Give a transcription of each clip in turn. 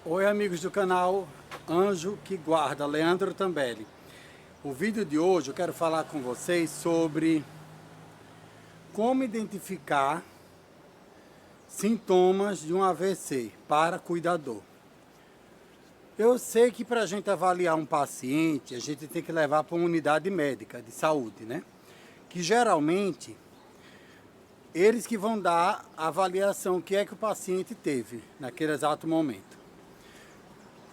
Oi, amigos do canal Anjo que Guarda, Leandro Tambelli. O vídeo de hoje eu quero falar com vocês sobre como identificar sintomas de um AVC para cuidador. Eu sei que para a gente avaliar um paciente, a gente tem que levar para uma unidade médica de saúde, né? Que geralmente eles que vão dar a avaliação que o paciente teve naquele exato momento.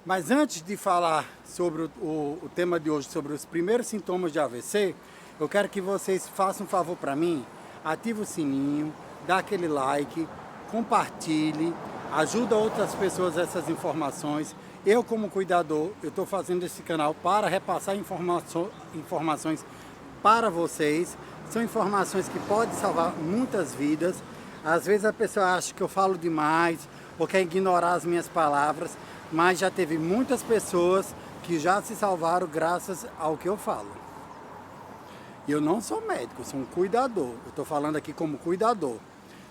Mas antes de falar sobre o tema de hoje, sobre os primeiros sintomas de AVC, eu quero que vocês façam um favor para mim, ative o sininho, dá aquele like, compartilhe, ajuda outras pessoas essas informações. Eu, como cuidador, eu estou fazendo esse canal para repassar informações para vocês. São informações que podem salvar muitas vidas. Às vezes a pessoa acha que eu falo demais ou quer ignorar as minhas palavras, mas já teve muitas pessoas que já se salvaram graças ao que eu falo. E eu não sou médico, eu sou um cuidador. Eu estou falando aqui como cuidador.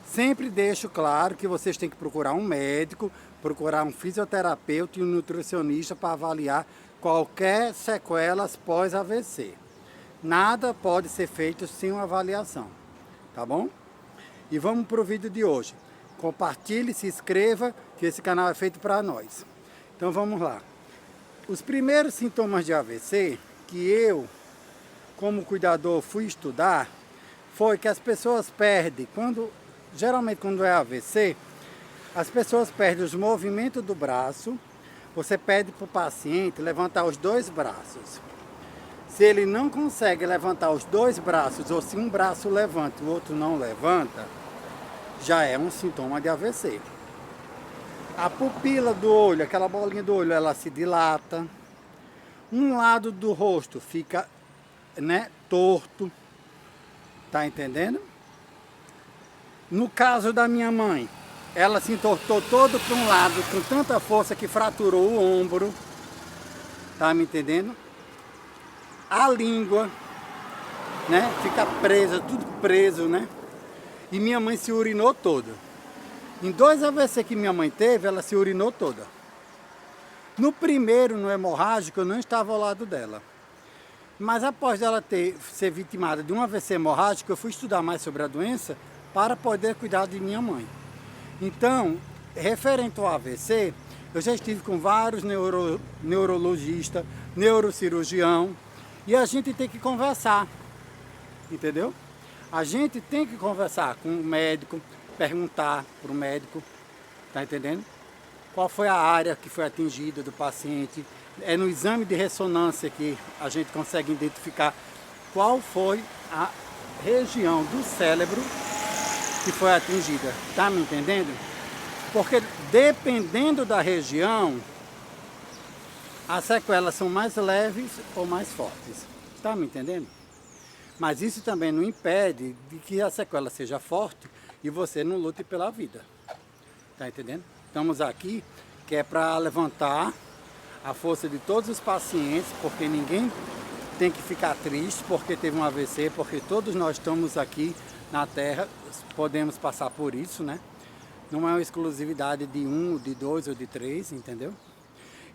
Sempre deixo claro que vocês têm que procurar um médico, procurar um fisioterapeuta e um nutricionista para avaliar qualquer sequelas pós-AVC. Nada pode ser feito sem uma avaliação, tá bom? E vamos para o vídeo de hoje. Compartilhe, se inscreva, que esse canal é feito para nós. Então vamos lá. Os primeiros sintomas de AVC que eu, como cuidador, fui estudar, foi que as pessoas perdem, geralmente quando é AVC, as pessoas perdem os movimentos do braço. Você pede para o paciente levantar os dois braços. Se ele não consegue levantar os dois braços, ou se um braço levanta e o outro não levanta, já é um sintoma de AVC. A pupila do olho, aquela bolinha do olho, ela se dilata. Um lado do rosto fica, torto. Tá entendendo? No caso da minha mãe, ela se entortou todo para um lado com tanta força que fraturou o ombro. Tá me entendendo? A língua, fica presa, tudo preso, E minha mãe se urinou toda. Em 2 AVC que minha mãe teve, ela se urinou toda. No primeiro, no hemorrágico, eu não estava ao lado dela. Mas após ela ser vitimada de um AVC hemorrágico, eu fui estudar mais sobre a doença para poder cuidar de minha mãe. Então, referente ao AVC, eu já estive com vários neurologistas, neurocirurgião, e a gente tem que conversar, entendeu? A gente tem que conversar com o médico, perguntar para o médico, tá entendendo? Qual foi a área que foi atingida do paciente. É no exame de ressonância que a gente consegue identificar qual foi a região do cérebro que foi atingida, tá me entendendo? Porque dependendo da região, as sequelas são mais leves ou mais fortes. Tá me entendendo? Mas isso também não impede de que a sequela seja forte e você não lute pela vida. Tá entendendo? Estamos aqui que é para levantar a força de todos os pacientes, porque ninguém tem que ficar triste porque teve um AVC, porque todos nós estamos aqui na Terra, podemos passar por isso, Não é uma exclusividade de um, de dois ou de três, entendeu?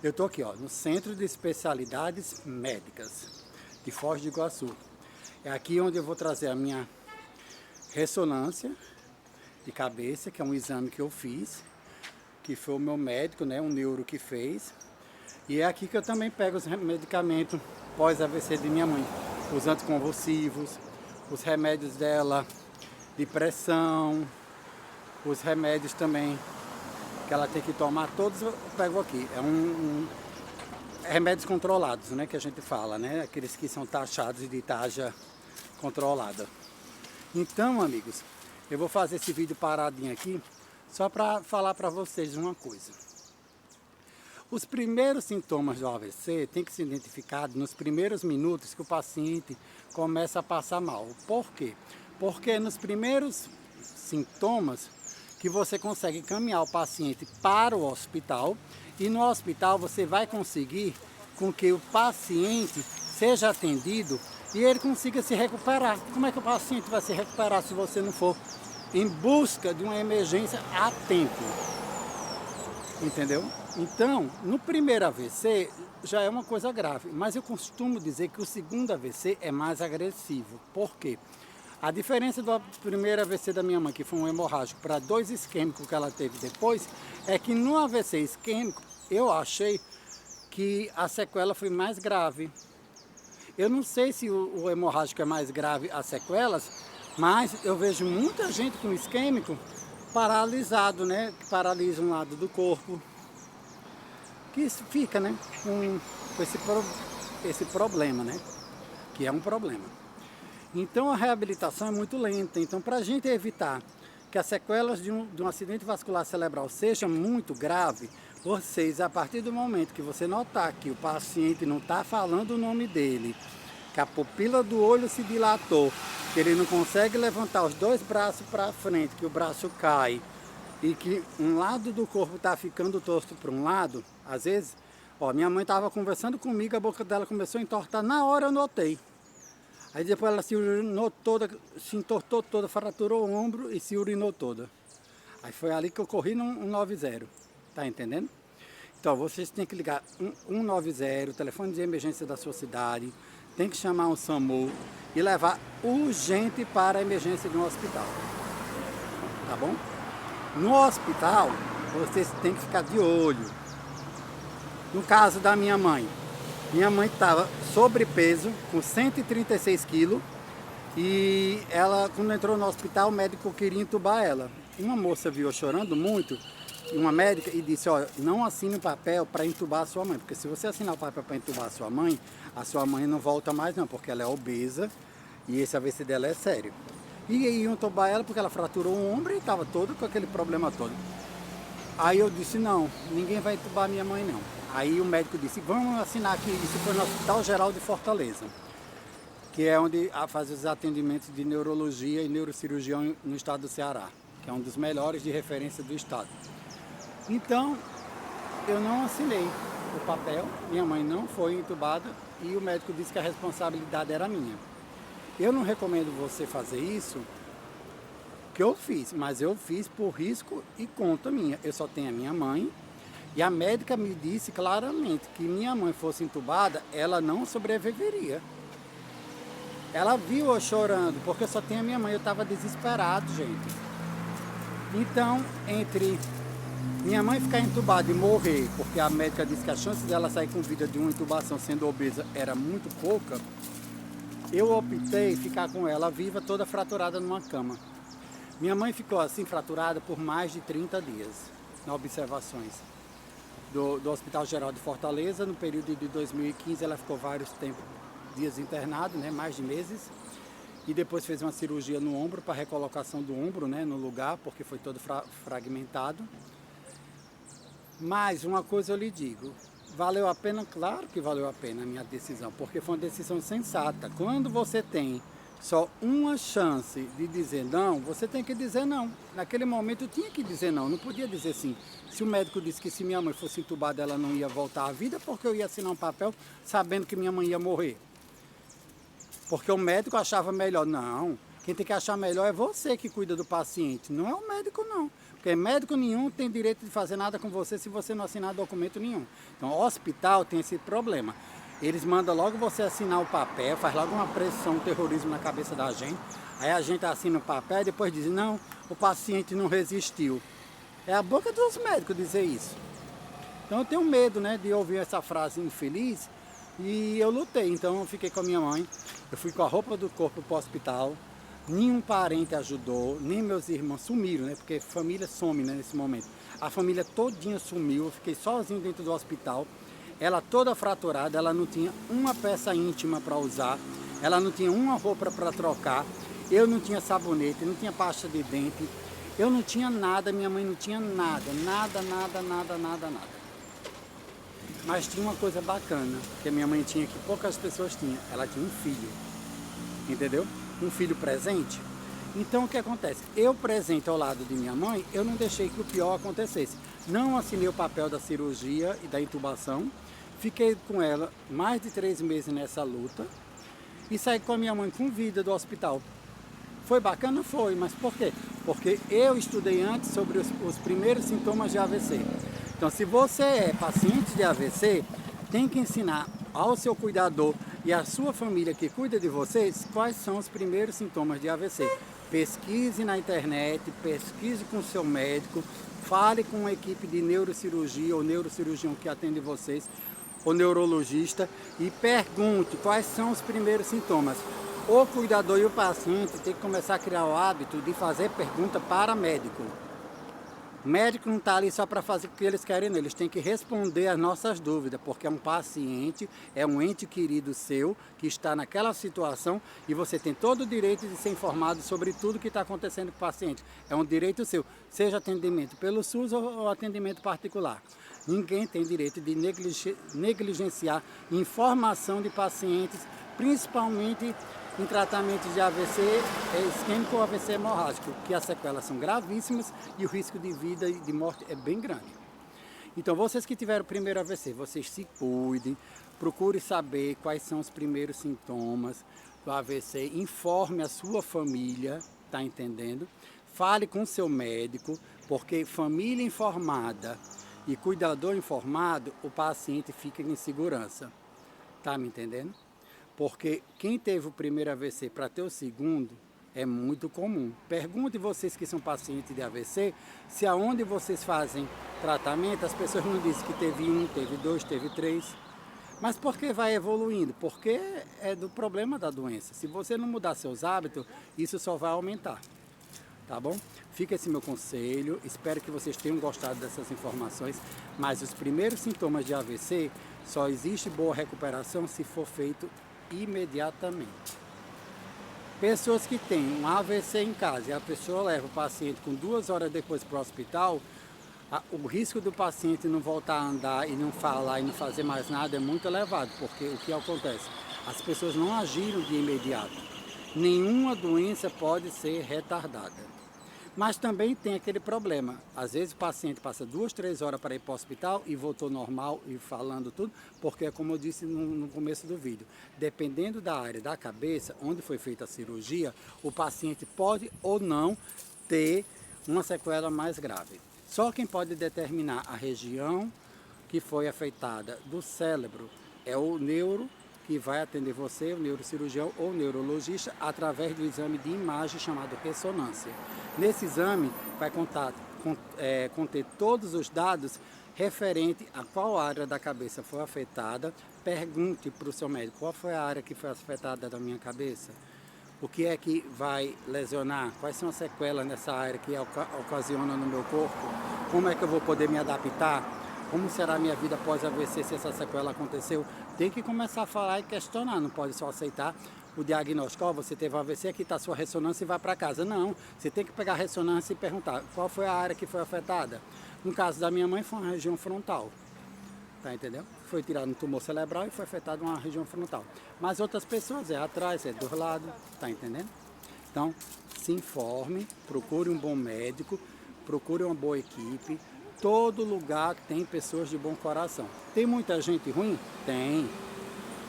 Eu estou aqui, no Centro de Especialidades Médicas de Foz do Iguaçu. É aqui onde eu vou trazer a minha ressonância de cabeça, que é um exame que eu fiz, que foi o meu médico, um neuro que fez. E é aqui que eu também pego os medicamentos pós-AVC de minha mãe. Os anticonvulsivos, os remédios dela de pressão, os remédios também que ela tem que tomar, todos eu pego aqui. Remédios controlados, que a gente fala, Aqueles que são taxados de taxa controlada. Então, amigos, eu vou fazer esse vídeo paradinho aqui, só para falar para vocês uma coisa. Os primeiros sintomas do AVC tem que ser identificados nos primeiros minutos que o paciente começa a passar mal. Por quê? Porque nos primeiros sintomas que você consegue encaminhar o paciente para o hospital, e no hospital você vai conseguir com que o paciente seja atendido e ele consiga se recuperar. Como é que o paciente vai se recuperar se você não for em busca de uma emergência a tempo? entendeu? Então, no primeiro AVC já é uma coisa grave, mas eu costumo dizer que o segundo AVC é mais agressivo. Por quê? A diferença do primeiro AVC da minha mãe, que foi um hemorrágico, para 2 isquêmicos que ela teve depois, é que no AVC isquêmico eu achei que a sequela foi mais grave. Eu não sei se o hemorrágico é mais grave as sequelas, mas eu vejo muita gente com isquêmico paralisado, né? Que paralisa um lado do corpo, que fica, né? Com esse problema, né? Que é um problema. Então a reabilitação é muito lenta. Então, para a gente evitar que as sequelas de um acidente vascular cerebral sejam muito grave, vocês, a partir do momento que você notar que o paciente não está falando o nome dele, que a pupila do olho se dilatou, que ele não consegue levantar os 2 braços para frente, que o braço cai e que um lado do corpo está ficando torto para um lado, às vezes, ó, minha mãe estava conversando comigo, a boca dela começou a entortar, na hora eu notei. Aí depois ela se urinou toda, se entortou toda, fraturou o ombro e se urinou toda. Aí foi ali que eu corri no 190, tá entendendo? Então vocês têm que ligar 190, telefone de emergência da sua cidade, tem que chamar um SAMU e levar urgente para a emergência de um hospital, tá bom? No hospital, vocês têm que ficar de olho. No caso da minha mãe estava sobrepeso, com 136 quilos, e ela, quando entrou no hospital, o médico queria entubar ela. Uma moça viu chorando muito, uma médica, e disse, olha, não assine o papel para entubar a sua mãe, porque se você assinar o papel para entubar a sua mãe não volta mais não, porque ela é obesa e esse AVC dela é sério. E iam entubar ela porque ela fraturou o ombro e estava todo com aquele problema todo. Aí eu disse, não, ninguém vai entubar minha mãe não. Aí o médico disse, vamos assinar aqui, isso foi no Hospital Geral de Fortaleza, que é onde faz os atendimentos de neurologia e neurocirurgia no estado do Ceará, que é um dos melhores de referência do estado. Então, eu não assinei o papel, minha mãe não foi entubada e o médico disse que a responsabilidade era minha. Eu não recomendo você fazer isso, que eu fiz, mas eu fiz por risco e conta minha. Eu só tenho a minha mãe e a médica me disse claramente que minha mãe fosse entubada, ela não sobreviveria. Ela viu eu chorando, porque eu só tenho a minha mãe, eu estava desesperado, gente. Então, entre minha mãe ficar entubada e morrer, porque a médica disse que a chance dela sair com vida de uma intubação sendo obesa era muito pouca, eu optei em ficar com ela viva, toda fraturada numa cama. Minha mãe ficou assim fraturada por mais de 30 dias, nas observações do Hospital Geral de Fortaleza. No período de 2015 ela ficou vários dias internada, né, mais de meses, e depois fez uma cirurgia no ombro para recolocação do ombro, né, no lugar, porque foi todo fragmentado. Mas uma coisa eu lhe digo, valeu a pena? Claro que valeu a pena a minha decisão, porque foi uma decisão sensata. Quando você tem só uma chance de dizer não, você tem que dizer não. Naquele momento eu tinha que dizer não, não podia dizer sim. Se o médico disse que se minha mãe fosse entubada ela não ia voltar à vida, porque eu ia assinar um papel sabendo que minha mãe ia morrer. Porque o médico achava melhor. Não, quem tem que achar melhor é você que cuida do paciente, não é o médico não. Porque médico nenhum tem direito de fazer nada com você se você não assinar documento nenhum. Então o hospital tem esse problema. Eles mandam logo você assinar o papel, faz logo uma pressão, um terrorismo na cabeça da gente. Aí a gente assina o papel e depois diz, não, o paciente não resistiu. É a boca dos médicos dizer isso. Então eu tenho medo, né, de ouvir essa frase infeliz e eu lutei. Então eu fiquei com a minha mãe, eu fui com a roupa do corpo para o hospital. Nenhum parente ajudou, nem meus irmãos sumiram, né? Porque família some, né, nesse momento. A família todinha sumiu, eu fiquei sozinho dentro do hospital. Ela toda fraturada, ela não tinha uma peça íntima para usar, ela não tinha uma roupa para trocar, eu não tinha sabonete, não tinha pasta de dente, eu não tinha nada, minha mãe não tinha nada, nada. Mas tinha uma coisa bacana, que a minha mãe tinha que poucas pessoas tinham, ela tinha um filho, entendeu? Um filho presente. Então o que acontece? Eu presente ao lado de minha mãe, eu não deixei que o pior acontecesse. Não assinei o papel da cirurgia e da intubação, fiquei com ela mais de 3 meses nessa luta e saí com a minha mãe com vida do hospital. Foi bacana? Foi, mas por quê? Porque eu estudei antes sobre os primeiros sintomas de AVC. Então, se você é paciente de AVC, tem que ensinar ao seu cuidador e à sua família que cuida de vocês quais são os primeiros sintomas de AVC. Pesquise na internet, pesquise com o seu médico, fale com uma equipe de neurocirurgia ou neurocirurgião que atende vocês, ou neurologista, e pergunte quais são os primeiros sintomas. O cuidador e o paciente tem que começar a criar o hábito de fazer pergunta para médico. O médico não está ali só para fazer o que eles querem, não. Eles têm que responder às nossas dúvidas, porque é um paciente, é um ente querido seu, que está naquela situação e você tem todo o direito de ser informado sobre tudo que está acontecendo com o paciente. É um direito seu, seja atendimento pelo SUS ou atendimento particular. Ninguém tem direito de negligenciar informação de pacientes, principalmente em tratamento de AVC isquêmico ou AVC hemorrágico, que as sequelas são gravíssimas e o risco de vida e de morte é bem grande. Então, vocês que tiveram o primeiro AVC, vocês se cuidem, procure saber quais são os primeiros sintomas do AVC, informe a sua família, tá entendendo? Fale com seu médico, porque família informada e cuidador informado, o paciente fica em segurança, tá me entendendo? Porque quem teve o primeiro AVC para ter o segundo é muito comum. Pergunte vocês que são pacientes de AVC, se aonde vocês fazem tratamento, as pessoas não dizem que teve um, teve dois, teve três. Mas por que vai evoluindo? Porque é do problema da doença. Se você não mudar seus hábitos, isso só vai aumentar. Tá bom? Fica esse meu conselho, espero que vocês tenham gostado dessas informações, mas os primeiros sintomas de AVC, só existe boa recuperação se for feito imediatamente. Pessoas que têm um AVC em casa e a pessoa leva o paciente com 2 horas depois para o hospital, o risco do paciente não voltar a andar e não falar e não fazer mais nada é muito elevado, porque o que acontece? As pessoas não agiram de imediato. Nenhuma doença pode ser retardada. Mas também tem aquele problema, às vezes o paciente passa 2, 3 horas para ir para o hospital e voltou normal e falando tudo, porque como eu disse no começo do vídeo, dependendo da área da cabeça, onde foi feita a cirurgia, o paciente pode ou não ter uma sequela mais grave. Só quem pode determinar a região que foi afetada do cérebro é o neuro, que vai atender você, o neurocirurgião ou neurologista, através do exame de imagem chamado ressonância. Nesse exame vai conter todos os dados referente a qual área da cabeça foi afetada. Pergunte para o seu médico, qual foi a área que foi afetada da minha cabeça? O que é que vai lesionar? Quais são as sequelas nessa área que ocasiona no meu corpo? Como é que eu vou poder me adaptar? Como será a minha vida após AVC se essa sequela aconteceu? Tem que começar a falar e questionar, não pode só aceitar o diagnóstico. Ó, você teve AVC, aqui está a sua ressonância e vai para casa. Não, você tem que pegar a ressonância e perguntar qual foi a área que foi afetada. No caso da minha mãe foi uma região frontal, tá entendendo? Foi tirado um tumor cerebral e foi afetada uma região frontal. Mas outras pessoas é atrás, é dos lados, tá entendendo? Então, se informe, procure um bom médico, procure uma boa equipe. Todo lugar tem pessoas de bom coração. Tem muita gente ruim? Tem.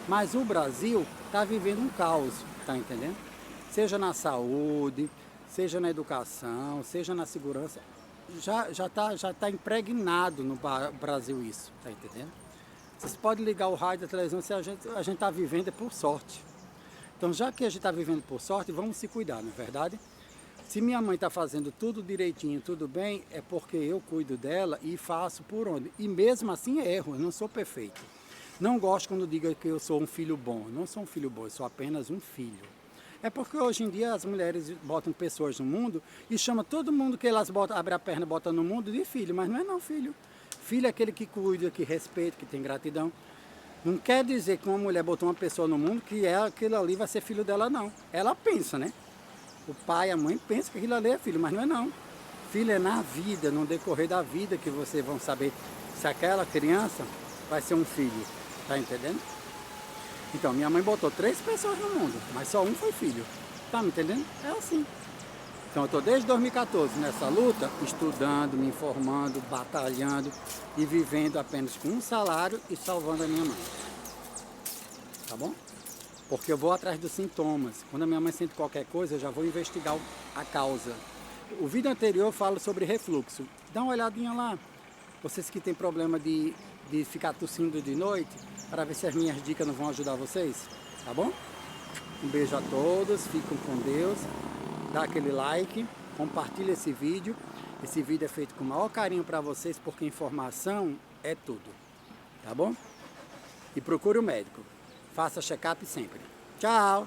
Mas o Brasil está vivendo um caos, tá entendendo? Seja na saúde, seja na educação, seja na segurança. Já tá impregnado no Brasil isso, tá entendendo? Vocês podem ligar o rádio, a televisão, se a gente está vivendo é por sorte. Então, já que a gente está vivendo por sorte, vamos se cuidar, não é verdade? Se minha mãe está fazendo tudo direitinho, tudo bem, é porque eu cuido dela e faço por onde. E mesmo assim erro, eu não sou perfeito. Não gosto quando diga que eu sou um filho bom. Eu não sou um filho bom, eu sou apenas um filho. É porque hoje em dia as mulheres botam pessoas no mundo e chamam todo mundo que elas botam, abrem a perna e botam no mundo de filho, mas não é não, filho. Filho é aquele que cuida, que respeita, que tem gratidão. Não quer dizer que uma mulher botou uma pessoa no mundo que aquilo ali vai ser filho dela, não. Ela pensa, né? O pai, a mãe pensa que aquilo ali é filho, mas não é não. Filho é na vida, no decorrer da vida que vocês vão saber se aquela criança vai ser um filho. Tá entendendo? Então, minha mãe botou 3 pessoas no mundo, mas só um foi filho. Tá me entendendo? É assim. Então, eu estou desde 2014 nessa luta, estudando, me informando, batalhando e vivendo apenas com um salário e salvando a minha mãe. Tá bom? Porque eu vou atrás dos sintomas. Quando a minha mãe sente qualquer coisa, eu já vou investigar a causa. O vídeo anterior eu falo sobre refluxo. Dá uma olhadinha lá. Vocês que têm problema de ficar tossindo de noite, para ver se as minhas dicas não vão ajudar vocês, tá bom? Um beijo a todos, fiquem com Deus, dá aquele like, compartilha esse vídeo. Esse vídeo é feito com o maior carinho para vocês, porque informação é tudo, tá bom? E procure o médico, faça check-up sempre. Tchau!